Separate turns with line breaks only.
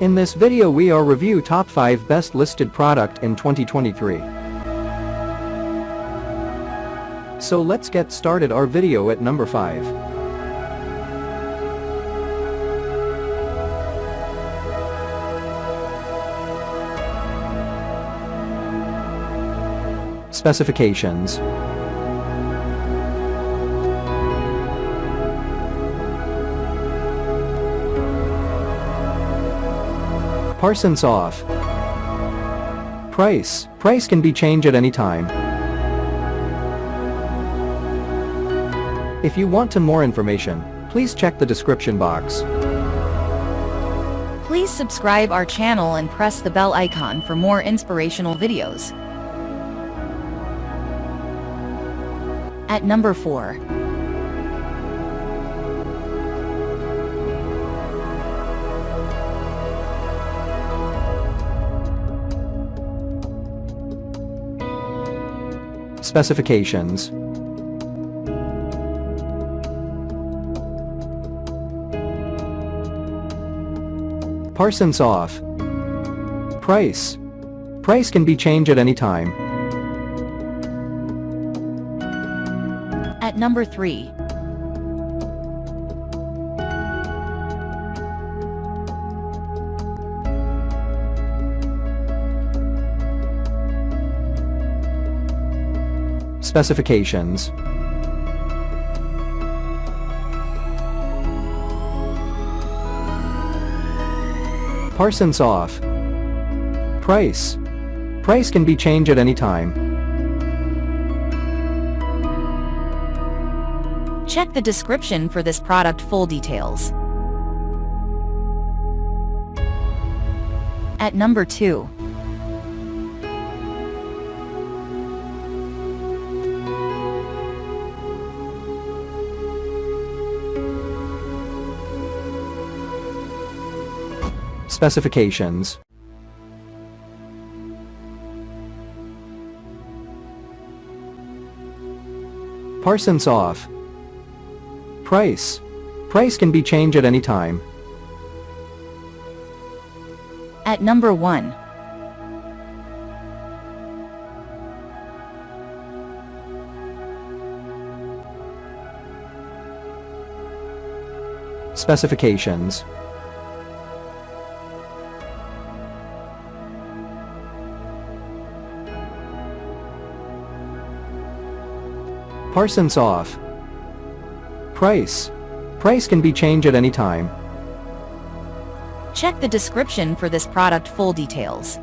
In this video we are review top 5 best listed product in 2023. So let's get started our video at number 5. Specifications. Parsons off. Price can be changed at any time. If you want more information, please check the description box.
Please subscribe our channel and press the bell icon for more inspirational videos. At number 4.
Specifications. Parsons off. Price can be changed at any time.
At number 3.
Specifications. Parsons off. Price can be changed at any time.
Check the description for this product full details. At number 2.
Specifications. Parsons off. Price can be changed at any time.
At number 1.
Specifications. Parsons off. Price can be changed at any time.
Check the description for this product full details.